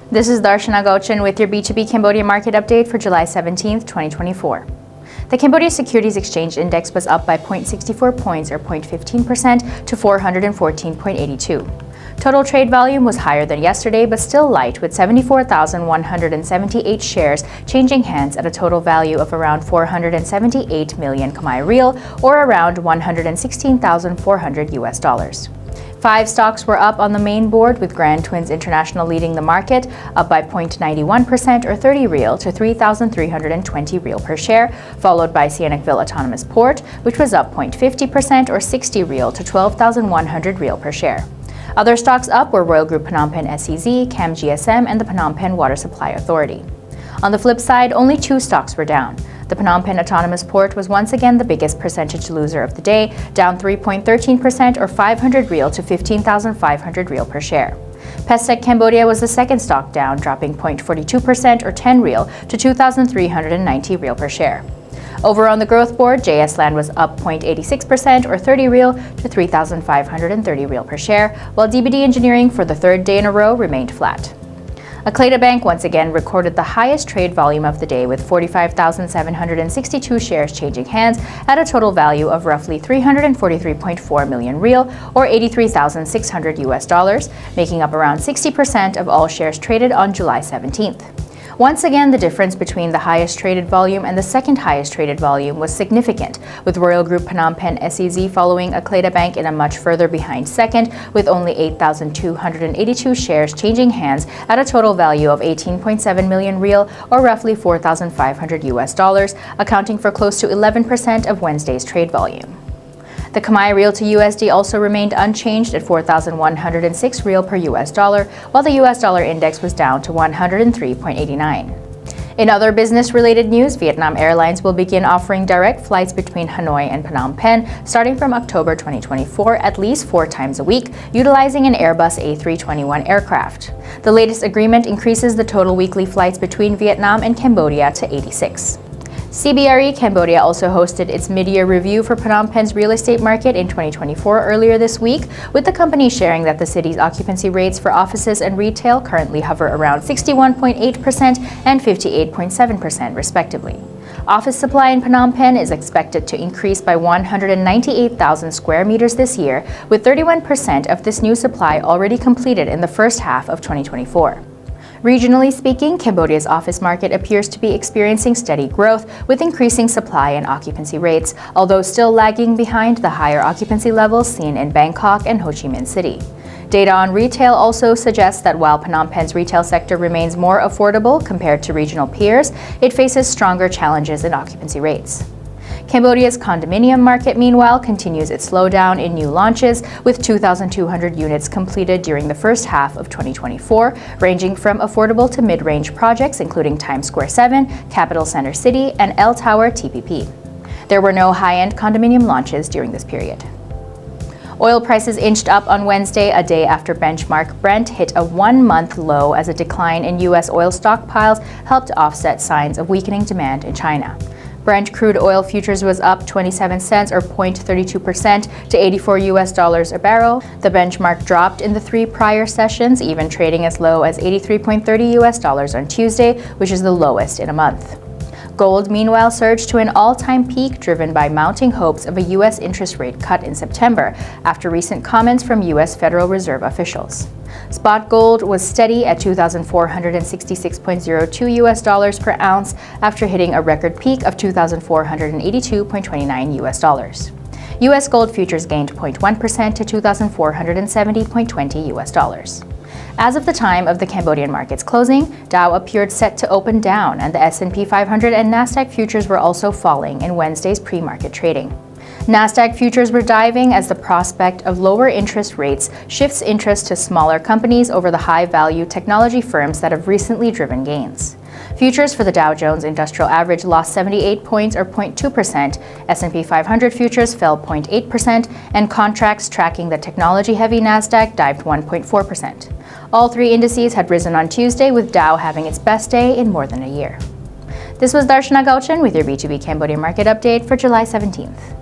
This is Darshana Gauchan with your B2B Cambodia Market update for July 17, 2024. The Cambodia Securities Exchange Index was up by 0.64 points or 0.15% to 414.82. Total trade volume was higher than yesterday but still light, with 74,178 shares changing hands at a total value of around 478 million Khmer Real or around $116,400. 5 stocks were up on the main board, with Grand Twins International leading the market, up by 0.91% or 30 Real to 3,320 Real per share, followed by Sihanoukville Autonomous Port, which was up 0.50% or 60 Real to 12,100 Real per share. Other stocks up were Royal Group Phnom Penh SEZ, Cam GSM, and the Phnom Penh Water Supply Authority. On the flip side, only 2 stocks were down. The Phnom Penh Autonomous Port was once again the biggest percentage loser of the day, down 3.13% or 500 Real to 15,500 Real per share. Pestec Cambodia was the second stock down, dropping 0.42% or 10 Real to 2,390 Real per share. Over on the growth board, JS Land was up 0.86% or 30 Real to 3,530 Real per share, while DBD Engineering for the third day in a row remained flat. Akleda Bank once again recorded the highest trade volume of the day, with 45,762 shares changing hands at a total value of roughly 343.4 million Real or $83,600, making up around 60% of all shares traded on July 17th. Once again, the difference between the highest traded volume and the second highest traded volume was significant, with Royal Group Phnom Penh SEZ following Akleda Bank in a much further behind second, with only 8,282 shares changing hands at a total value of 18.7 million Real or roughly $4,500, accounting for close to 11% of Wednesday's trade volume. The Khmer Real to USD also remained unchanged at 4,106 Real per US dollar, while the US dollar index was down to 103.89. In other business-related news, Vietnam Airlines will begin offering direct flights between Hanoi and Phnom Penh starting from October 2024 at least 4 times a week, utilizing an Airbus A321 aircraft. The latest agreement increases the total weekly flights between Vietnam and Cambodia to 86. CBRE Cambodia also hosted its mid-year review for Phnom Penh's real estate market in 2024 earlier this week, with the company sharing that the city's occupancy rates for offices and retail currently hover around 61.8% and 58.7% respectively. Office supply in Phnom Penh is expected to increase by 198,000 square meters this year, with 31% of this new supply already completed in the first half of 2024. Regionally speaking, Cambodia's office market appears to be experiencing steady growth, with increasing supply and occupancy rates, although still lagging behind the higher occupancy levels seen in Bangkok and Ho Chi Minh City. Data on retail also suggests that while Phnom Penh's retail sector remains more affordable compared to regional peers, it faces stronger challenges in occupancy rates. Cambodia's condominium market, meanwhile, continues its slowdown in new launches, with 2,200 units completed during the first half of 2024, ranging from affordable to mid-range projects including Times Square 7, Capital Center City, and L Tower TPP. There were no high-end condominium launches during this period. Oil prices inched up on Wednesday, a day after benchmark Brent hit a 1-month low as a decline in U.S. oil stockpiles helped offset signs of weakening demand in China. Brent crude oil futures was up 27 cents or 0.32% to $84 a barrel. The benchmark dropped in the 3 prior sessions, even trading as low as $83.30 on Tuesday, which is the lowest in a month. Gold, meanwhile, surged to an all-time peak, driven by mounting hopes of a U.S. interest rate cut in September after recent comments from U.S. Federal Reserve officials. Spot gold was steady at $2,466.02 per ounce after hitting a record peak of $2,482.29. U.S. gold futures gained 0.1% to $2,470.20. As of the time of the Cambodian market's closing, Dow appeared set to open down, and the S&P 500 and Nasdaq futures were also falling in Wednesday's pre-market trading. Nasdaq futures were diving as the prospect of lower interest rates shifts interest to smaller companies over the high-value technology firms that have recently driven gains. Futures for the Dow Jones Industrial Average lost 78 points or 0.2%, S&P 500 futures fell 0.8%, and contracts tracking the technology-heavy Nasdaq dived 1.4%. All 3 indices had risen on Tuesday, with Dow having its best day in more than a year. This was Darshana Gauchan with your B2B Cambodia Market update for July 17th.